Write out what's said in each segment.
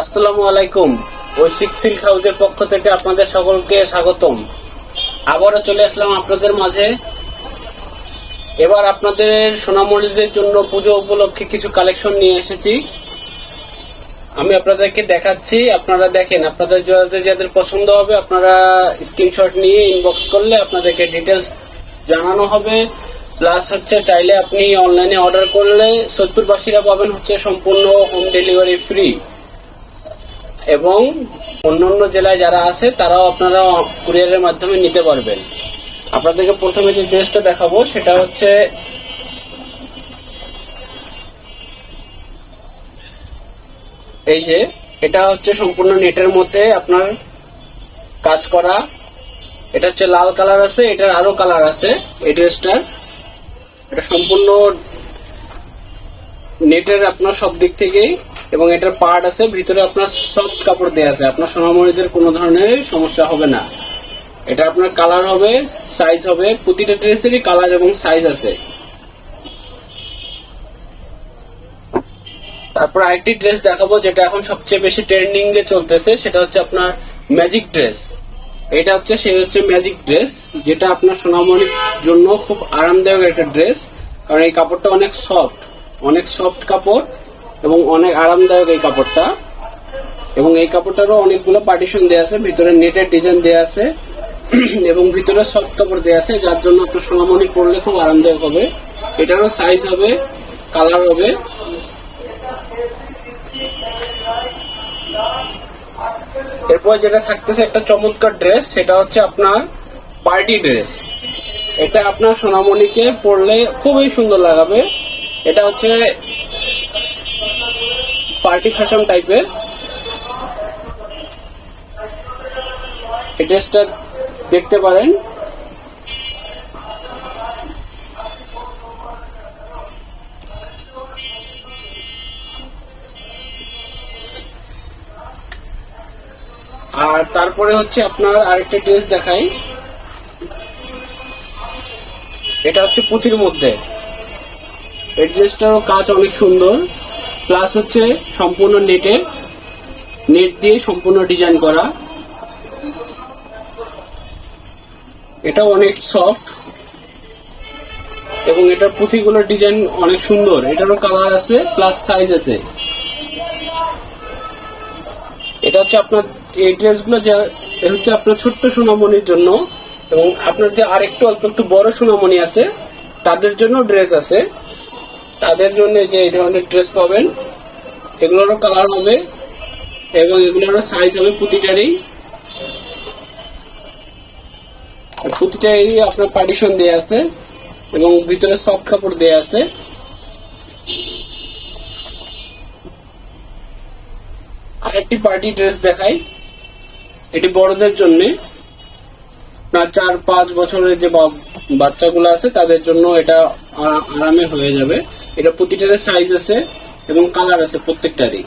আসসালামু আলাইকুম। ঐশিক সিল্ক হাউসের পক্ষ থেকে আপনাদের সকলকে স্বাগতম। আবারও চলে আসলাম আপনাদের মাঝে। এবার আপনাদের সোনামণিদের জন্য পুজো উপলক্ষে কিছু কালেকশন নিয়ে এসেছি। আমি আপনাদেরকে দেখাচ্ছি, আপনারা দেখেন। আপনাদের যাদের যাদের পছন্দ হবে আপনারা স্ক্রিনশট নিয়ে ইনবক্স করলে আপনাদেরকে ডিটেলস জানানো হবে। প্লাস চাইলে আপনি অনলাইনে অর্ডার করলে সৈয়দপুরবাসীরা পাবেন সম্পূর্ণ হোম ডেলিভারি ফ্রি, এবং অন্যান্য জেলায় যারা আছে তারাও আপনারা কুরিয়ারের মাধ্যমে নিতে পারবেন। আপনাদেরকে প্রথমে যে ড্রেসটা দেখাবো সেটা এই যে, এটা সম্পূর্ণ নেটের মধ্যে আপনার কাজ করা। এটা লাল কালার আছে, এটার আরো কালার আছে এই ড্রেসটার। এটা সম্পূর্ণ নেটের আপনার সব দিক থেকেই, এবং এটার পার্ট আছে ভিতরে আপনার সফট কাপড় দেওয়া আছে। আপনার সোনামণিদের কোনো ধরনের সমস্যা হবে না। এটা আপনার কালার হবে, সাইজ হবে, প্রতিটা ড্রেসেরই কালার এবং সাইজ আছে। তারপর আরেকটি ড্রেস দেখাবো যেটা এখন সবচেয়ে বেশি ট্রেন্ডিং এ চলতেছে, সেটা আপনার ম্যাজিক ড্রেস। এটা ম্যাজিক ড্রেস, যেটা আপনার সোনামণির জন্য খুব আরামদায়ক একটা ড্রেস, কারণ এই কাপড়টা অনেক সফট কাপড় এবং অনেক আরামদায়ক এই কাপড়টা। এবং এই কাপড়টারও অনেকগুলো পার্টিশন দেওয়া আছে, ভিতরে নেটের ডিজাইন দেওয়া আছে এবং ভিতরে সফট কাপড় দেওয়া আছে, যার জন্য আপনার সোনামণি পরলে খুব আরামদায়ক হবে। এটারও সাইজ হবে, কালার হবে। এরপর যেটা থাকতেছে একটা চমৎকার ড্রেস, সেটা আপনার পার্টি ড্রেস। এটা আপনার সোনামণিকে পরলে খুবই সুন্দর লাগাবে। এটা পার্টি ফ্যাশন টাইপের। এই ড্রেসটা দেখতে পারেন। আর তারপরে আপনার আরেকটা ড্রেস দেখাই। এটা পুঁথির মধ্যে। এই ড্রেসটারও কাজ অনেক সুন্দর, প্লাস সম্পূর্ণ নেট দিয়ে সম্পূর্ণ ডিজাইন করা। এটা অনেক সফট এবং এটার পুঁথিগুলোর ডিজাইন অনেক সুন্দর। এটারও কালার আছে, প্লাস সাইজ আছে। এটা আপনার এই ড্রেসগুলো আপনার ছোট্ট সোনামণির জন্য, এবং আপনার যে আরেকটু অল্প একটু বড় সোনামণি আছে তাদের জন্য ড্রেস আছে। তাদের জন্য যে এই ধরনের ড্রেস পাবেন। এগুলোরও কালার হবে এবং এগুলোরও সাইজ হবে প্রতিটারই। আপনার পার্টিশন দেয়া আছে এবং ভিতরে সফট কাপড় দেয়া আছে। আরেকটি পার্টি ড্রেস দেখাই। এটি বড়দের জন্য, আপনার 4-5 বছরের যে বাচ্চাগুলো আছে তাদের জন্য এটা আরামে হয়ে যাবে। এটা প্রতিটার সাইজ আছে এবং কালার আছে প্রত্যেকটারই।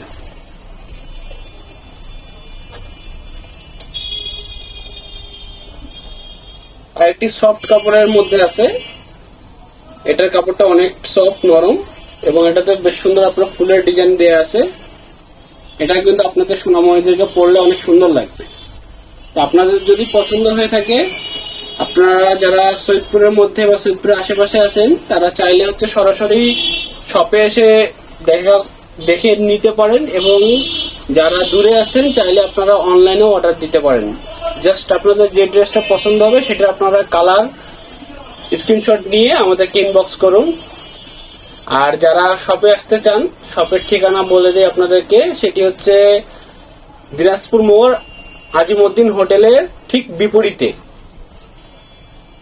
আরেকটি সফট কাপড়ের মধ্যে আছে। এটার কাপড়টা অনেক সফট, নরম, এবং এটাতে বেশ সুন্দর আপনার ফুলের ডিজাইন দেওয়া আছে। এটা কিন্তু আপনাদের সোনামণিদেরকে পরলে অনেক সুন্দর লাগবে। তো আপনাদের যদি পছন্দ হয়ে থাকে, আপনারা যারা সৈয়দপুরের মধ্যে বা সৈয়দপুরের আশেপাশে আছেন তারা চাইলে সরাসরি শপে এসে দেখে নিতে পারেন, এবং যারা দূরে আছেন চাইলে আপনারা অনলাইনেও অর্ডার দিতে পারেন। জাস্ট আপনাদের যে ড্রেসটা পছন্দ হবে সেটা আপনারা কালার স্ক্রিনশট নিয়ে আমাদেরকে ইনবক্স করুন। আর যারা শপে আসতে চান, শপের ঠিকানা বলে দিই আপনাদেরকে। সেটি দিনাজপুর মোড়, আজিমউদ্দিন হোটেলের ঠিক বিপরীতে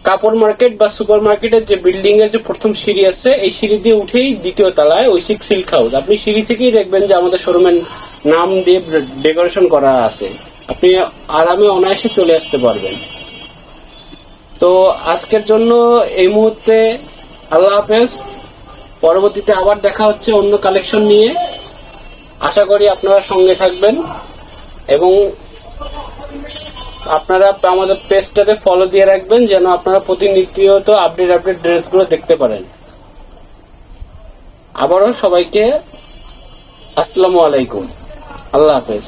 কাপড় মার্কেট বা সুপার মার্কেটের যে বিল্ডিং এর যে প্রথম সিঁড়ি আছে, এই সিঁড়ি দিয়ে উঠেই দ্বিতীয় তলায় ঐশিক সিল্ক হাউস। আপনি সিঁড়ি থেকেই দেখবেন যে আমাদের শোরুমের নাম দিয়ে ডেকোরেশন করা আছে। আপনি আরামে অনায়াসে চলে আসতে পারবেন। তো আজকের জন্য এই মুহূর্তে আল্লাহ হাফেজ। পরবর্তীতে আবার দেখা হচ্ছে অন্য কালেকশন নিয়ে। আশা করি আপনারা সঙ্গে থাকবেন এবং আপনারা আমাদের পেজটাতে ফলো দিয়ে রাখবেন, যেন আপনারা প্রতিনিয়ত আপডেট ড্রেসগুলো দেখতে পারেন। আবারও সবাইকে আসসালামু আলাইকুম। আল্লাহ হাফেজ।